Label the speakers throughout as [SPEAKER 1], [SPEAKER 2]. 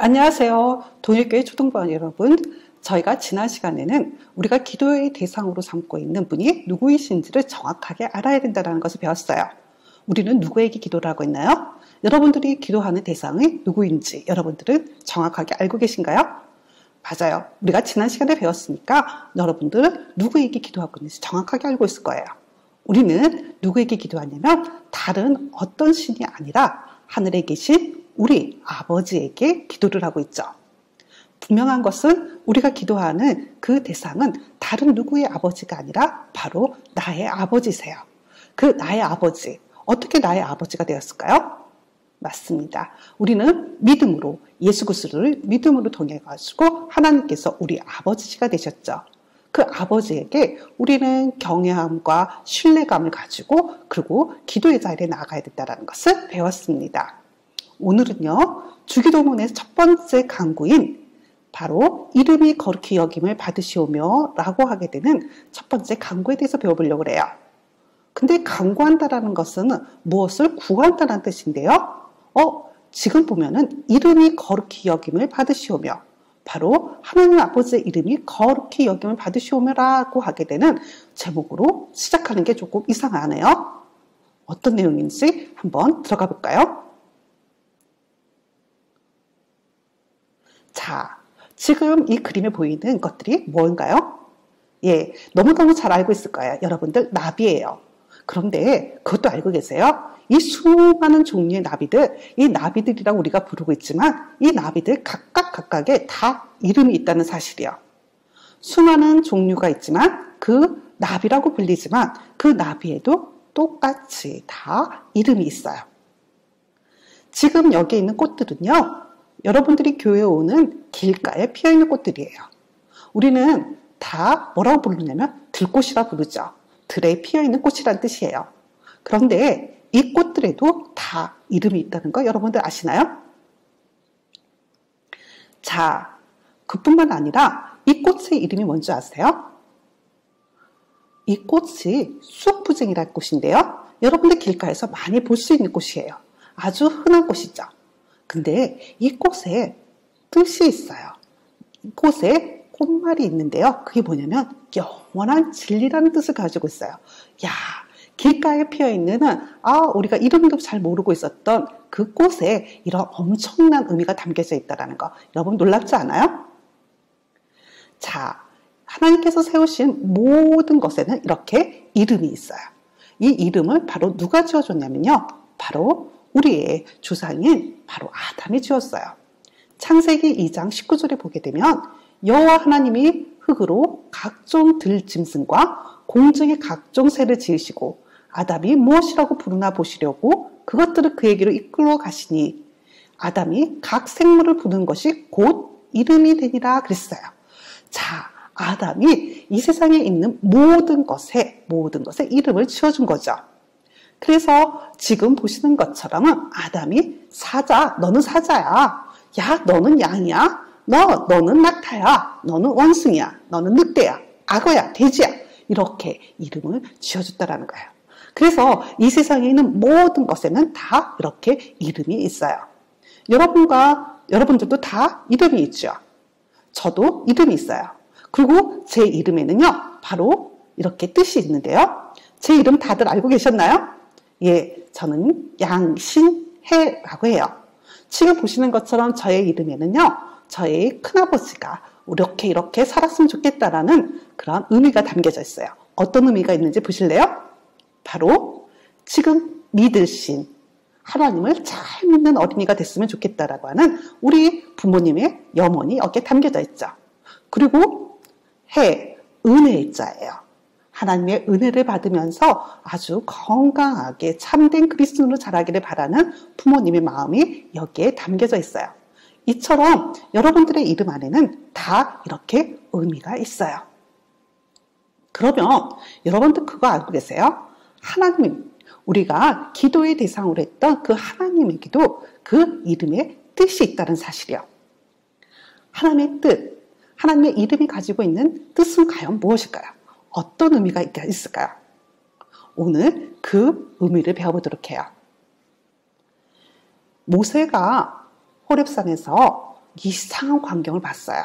[SPEAKER 1] 안녕하세요. 동일교회 초등반 여러분. 저희가 지난 시간에는 우리가 기도의 대상으로 삼고 있는 분이 누구이신지를 정확하게 알아야 된다는 것을 배웠어요. 우리는 누구에게 기도를 하고 있나요? 여러분들이 기도하는 대상이 누구인지 여러분들은 정확하게 알고 계신가요? 맞아요. 우리가 지난 시간에 배웠으니까 여러분들은 누구에게 기도하고 있는지 정확하게 알고 있을 거예요. 우리는 누구에게 기도하냐면 다른 어떤 신이 아니라 하늘에 계신 우리 아버지에게 기도를 하고 있죠. 분명한 것은 우리가 기도하는 그 대상은 다른 누구의 아버지가 아니라 바로 나의 아버지세요. 그 나의 아버지, 어떻게 나의 아버지가 되었을까요? 맞습니다. 우리는 믿음으로 예수 그리스도를 믿음으로 통해 가지고 하나님께서 우리 아버지가 되셨죠. 그 아버지에게 우리는 경외함과 신뢰감을 가지고 그리고 기도의 자리에 나가야 된다는 것을 배웠습니다. 오늘은요, 주기도문의 첫 번째 강구인 바로 이름이 거룩히 여김을 받으시오며 라고 하게 되는 첫 번째 강구에 대해서 배워보려고 해요. 근데 강구한다라는 것은 무엇을 구한다는 뜻인데요. 지금 보면은 이름이 거룩히 여김을 받으시오며 바로 하나님 아버지의 이름이 거룩히 여김을 받으시오며라고 하게 되는 제목으로 시작하는 게 조금 이상하네요. 어떤 내용인지 한번 들어가 볼까요? 자, 지금 이 그림에 보이는 것들이 뭔가요? 예, 너무너무 잘 알고 있을 거예요. 여러분들 나비예요. 그런데 그것도 알고 계세요? 이 수많은 종류의 나비들, 이 나비들이라고 우리가 부르고 있지만 이 나비들 각각에 다 이름이 있다는 사실이요. 수많은 종류가 있지만 그 나비라고 불리지만 그 나비에도 똑같이 다 이름이 있어요. 지금 여기 있는 꽃들은요. 여러분들이 교회에 오는 길가에 피어있는 꽃들이에요. 우리는 다 뭐라고 부르냐면 들꽃이라 부르죠. 들에 피어있는 꽃이란 뜻이에요. 그런데 이 꽃들에도 다 이름이 있다는 거 여러분들 아시나요? 자, 그뿐만 아니라 이 꽃의 이름이 뭔지 아세요? 이 꽃이 쑥부쟁이라는 꽃인데요. 여러분들 길가에서 많이 볼 수 있는 꽃이에요. 아주 흔한 꽃이죠. 근데 이 꽃에 뜻이 있어요. 이 꽃에 꽃말이 있는데요. 그게 뭐냐면 영원한 진리라는 뜻을 가지고 있어요. 야, 길가에 피어있는 우리가 이름도 잘 모르고 있었던 그 꽃에 이런 엄청난 의미가 담겨져 있다는 거 여러분 놀랍지 않아요? 자, 하나님께서 세우신 모든 것에는 이렇게 이름이 있어요. 이 이름을 바로 누가 지어줬냐면요. 바로 우리의 조상인 바로 아담이 지었어요. 창세기 2장 19절에 보게 되면 여호와 하나님이 흙으로 각종 들짐승과 공중의 각종 새를 지으시고 아담이 무엇이라고 부르나 보시려고 그것들을 그에게로 이끌어 가시니 아담이 각 생물을 부르는 것이 곧 이름이 되니라 그랬어요. 자, 아담이 이 세상에 있는 모든 것에 이름을 지어준 거죠. 그래서 지금 보시는 것처럼 아담이 사자, 너는 사자야. 야, 너는 양이야. 너는 낙타야. 너는 원숭이야. 너는 늑대야. 악어야. 돼지야. 이렇게 이름을 지어줬다라는 거예요. 그래서 이 세상에 있는 모든 것에는 다 이렇게 이름이 있어요. 여러분들도 다 이름이 있죠. 저도 이름이 있어요. 그리고 제 이름에는요, 바로 이렇게 뜻이 있는데요. 제 이름 다들 알고 계셨나요? 예, 저는 양신혜라고 해요. 지금 보시는 것처럼 저의 이름에는요, 저의 큰아버지가 이렇게 살았으면 좋겠다라는 그런 의미가 담겨져 있어요. 어떤 의미가 있는지 보실래요? 바로 지금 믿으신 하나님을 잘 믿는 어린이가 됐으면 좋겠다라고 하는 우리 부모님의 염원이 여기에 담겨져 있죠. 그리고 은혜의 자예요. 하나님의 은혜를 받으면서 아주 건강하게 참된 그리스도인으로 자라기를 바라는 부모님의 마음이 여기에 담겨져 있어요. 이처럼 여러분들의 이름 안에는 다 이렇게 의미가 있어요. 그러면 여러분들 그거 알고 계세요? 하나님, 우리가 기도의 대상으로 했던 그 하나님에게도 그 이름에 뜻이 있다는 사실이요. 하나님의 뜻, 하나님의 이름이 가지고 있는 뜻은 과연 무엇일까요? 어떤 의미가 있을까요? 오늘 그 의미를 배워보도록 해요. 모세가 호렙산에서 이상한 광경을 봤어요.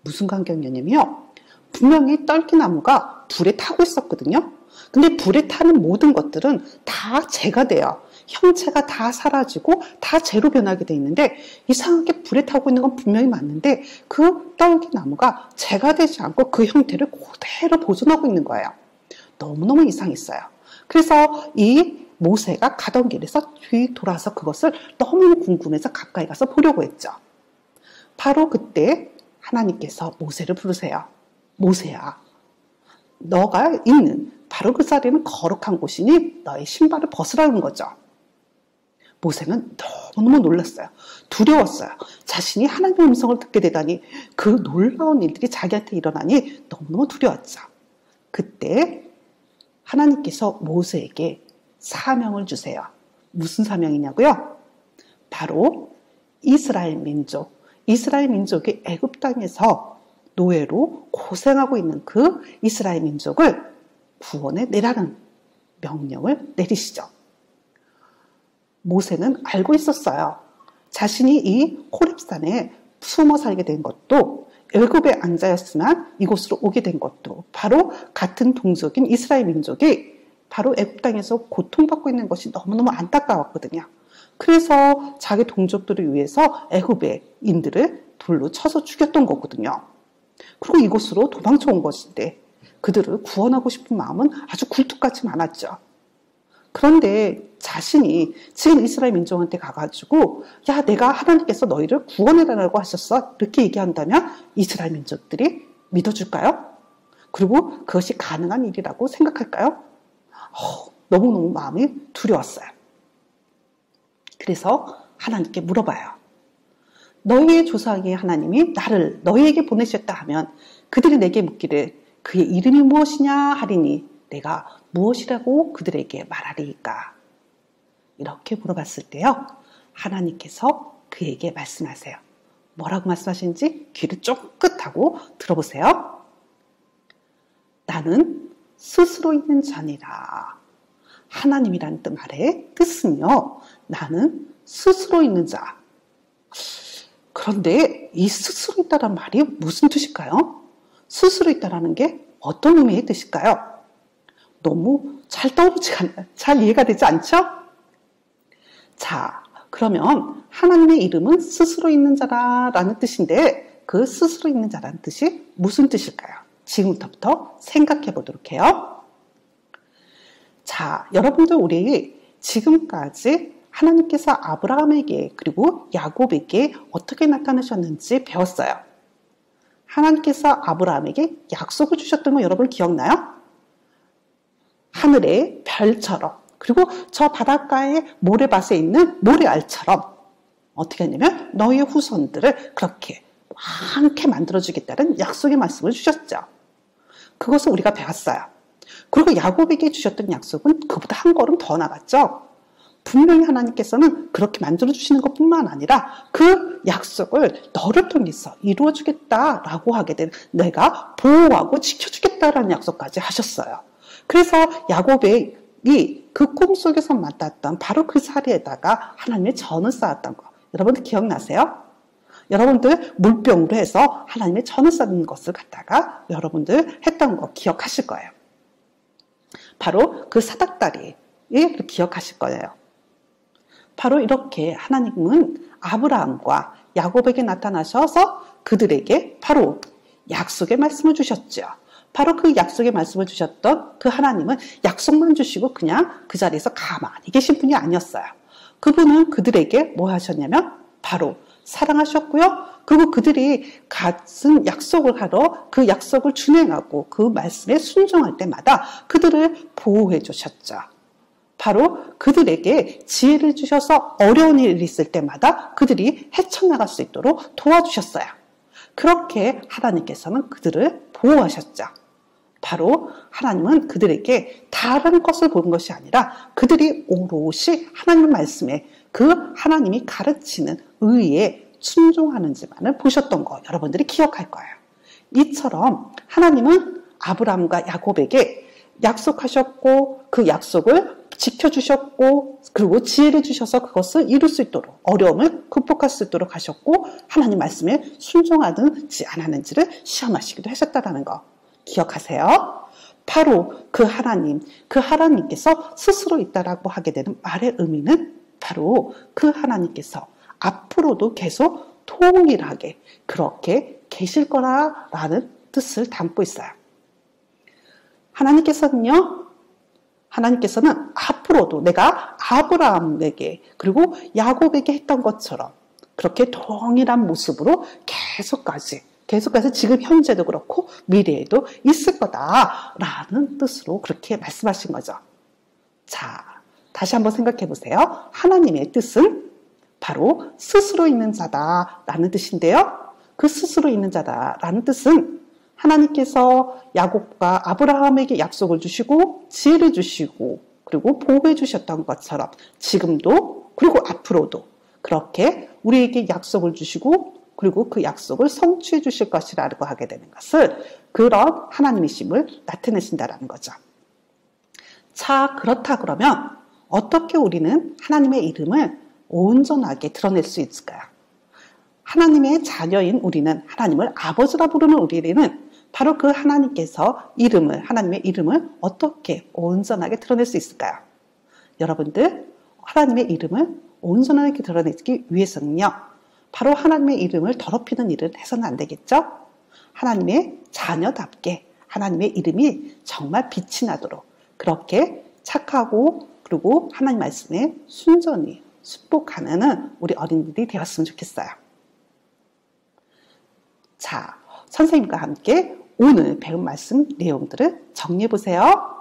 [SPEAKER 1] 무슨 광경이냐면요. 분명히 떨기나무가 불에 타고 있었거든요. 근데 불에 타는 모든 것들은 다 재가 돼요. 형체가 다 사라지고 다 재로 변하게 돼 있는데 이상하게 불에 타고 있는 건 분명히 맞는데 그 떨기나무가 재가 되지 않고 그 형태를 그대로 보존하고 있는 거예요. 너무너무 이상했어요. 그래서 이 모세가 가던 길에서 뒤돌아서 그것을 너무 궁금해서 가까이 가서 보려고 했죠. 바로 그때 하나님께서 모세를 부르세요. 모세야, 너가 있는 바로 그 자리는 거룩한 곳이니 너의 신발을 벗으라는 거죠. 모세는 너무너무 놀랐어요. 두려웠어요. 자신이 하나님의 음성을 듣게 되다니 그 놀라운 일들이 자기한테 일어나니 너무너무 두려웠죠. 그때 하나님께서 모세에게 사명을 주세요. 무슨 사명이냐고요? 바로 이스라엘 민족이 애굽 땅에서 노예로 고생하고 있는 그 이스라엘 민족을 구원해 내라는 명령을 내리시죠. 모세는 알고 있었어요. 자신이 이 호렙산에 숨어 살게 된 것도 애굽에 앉아였으면 이곳으로 오게 된 것도 바로 같은 동족인 이스라엘 민족이 바로 애굽 땅에서 고통받고 있는 것이 너무너무 안타까웠거든요. 그래서 자기 동족들을 위해서 애굽의 인들을 돌로 쳐서 죽였던 거거든요. 그리고 이곳으로 도망쳐 온 것인데 그들을 구원하고 싶은 마음은 아주 굴뚝같이 많았죠. 그런데 자신이 지금 이스라엘 민족한테 가가지고 야, 내가 하나님께서 너희를 구원해달라고 하셨어, 이렇게 얘기한다면 이스라엘 민족들이 믿어줄까요? 그리고 그것이 가능한 일이라고 생각할까요? 너무너무 마음이 두려웠어요. 그래서 하나님께 물어봐요. 너희의 조상의 하나님이 나를 너희에게 보내셨다 하면 그들이 내게 묻기를 그의 이름이 무엇이냐 하리니 내가 무엇이라고 그들에게 말하리이까? 이렇게 물어봤을 때요, 하나님께서 그에게 말씀하세요. 뭐라고 말씀하시는지 귀를 쫑긋하고 들어보세요. 나는 스스로 있는 자니라. 하나님이라는 말의 뜻은요, 나는 스스로 있는 자. 그런데 이 스스로 있다란 말이 무슨 뜻일까요? 스스로 있다라는 게 어떤 의미의 뜻일까요? 너무 잘 떠오르지 않아요. 잘 이해가 되지 않죠? 자, 그러면 하나님의 이름은 스스로 있는 자라는 뜻인데 그 스스로 있는 자라는 뜻이 무슨 뜻일까요? 지금부터 생각해 보도록 해요. 자, 여러분들 우리 지금까지 하나님께서 아브라함에게 그리고 야곱에게 어떻게 나타나셨는지 배웠어요. 하나님께서 아브라함에게 약속을 주셨던 거 여러분 기억나요? 하늘의 별처럼, 그리고 저 바닷가의 모래밭에 있는 모래알처럼 어떻게 했냐면 너희의 후손들을 그렇게 많게 만들어주겠다는 약속의 말씀을 주셨죠. 그것을 우리가 배웠어요. 그리고 야곱에게 주셨던 약속은 그보다 한 걸음 더 나갔죠. 분명히 하나님께서는 그렇게 만들어주시는 것뿐만 아니라 그 약속을 너를 통해서 이루어주겠다라고 하게 된, 내가 보호하고 지켜주겠다라는 약속까지 하셨어요. 그래서 야곱이 그 꿈속에서 만났던 바로 그 자리에다가 하나님의 전을 쌓았던 거 여러분들 기억나세요? 여러분들 물병으로 해서 하나님의 전을 쌓는 것을 갖다가 여러분들 했던 거 기억하실 거예요. 바로 그 사닥다리를 기억하실 거예요. 바로 이렇게 하나님은 아브라함과 야곱에게 나타나셔서 그들에게 바로 약속의 말씀을 주셨죠. 바로 그 약속의 말씀을 주셨던 그 하나님은 약속만 주시고 그냥 그 자리에서 가만히 계신 분이 아니었어요. 그분은 그들에게 뭐 하셨냐면 바로 사랑하셨고요. 그리고 그들이 같은 약속을 하러 그 약속을 준행하고 그 말씀에 순종할 때마다 그들을 보호해 주셨죠. 바로 그들에게 지혜를 주셔서 어려운 일이 있을 때마다 그들이 헤쳐나갈 수 있도록 도와주셨어요. 그렇게 하나님께서는 그들을 보호하셨죠. 바로 하나님은 그들에게 다른 것을 보는 것이 아니라 그들이 오롯이 하나님의 말씀에 그 하나님이 가르치는 의에 순종하는지만을 보셨던 거 여러분들이 기억할 거예요. 이처럼 하나님은 아브라함과 야곱에게 약속하셨고 그 약속을 지켜주셨고 그리고 지혜를 주셔서 그것을 이룰 수 있도록 어려움을 극복할 수 있도록 하셨고 하나님 말씀에 순종하는지 안 하는지를 시험하시기도 하셨다는 거 기억하세요. 바로 그 하나님께서 스스로 있다라고 하게 되는 말의 의미는 바로 그 하나님께서 앞으로도 계속 동일하게 그렇게 계실 거라는 뜻을 담고 있어요. 하나님께서는 앞으로도 내가 아브라함에게 그리고 야곱에게 했던 것처럼 그렇게 동일한 모습으로 계속해서 지금 현재도 그렇고 미래에도 있을 거다라는 뜻으로 그렇게 말씀하신 거죠. 자, 다시 한번 생각해 보세요. 하나님의 뜻은 바로 스스로 있는 자다라는 뜻인데요. 그 스스로 있는 자다라는 뜻은 하나님께서 야곱과 아브라함에게 약속을 주시고 지혜를 주시고 그리고 보호해 주셨던 것처럼 지금도 그리고 앞으로도 그렇게 우리에게 약속을 주시고 그리고 그 약속을 성취해 주실 것이라고 하게 되는 것을 그런 하나님이심을 나타내신다라는 거죠. 자, 그렇다 그러면 어떻게 우리는 하나님의 이름을 온전하게 드러낼 수 있을까요? 하나님의 자녀인 우리는 하나님을 아버지라 부르는 우리는 바로 그 하나님의 이름을 어떻게 온전하게 드러낼 수 있을까요? 여러분들, 하나님의 이름을 온전하게 드러내기 위해서는요, 바로 하나님의 이름을 더럽히는 일을 해서는 안 되겠죠? 하나님의 자녀답게 하나님의 이름이 정말 빛이 나도록 그렇게 착하고 그리고 하나님 말씀에 순전히 순복하는 우리 어린이들이 되었으면 좋겠어요. 자, 선생님과 함께 오늘 배운 말씀 내용들을 정리해 보세요.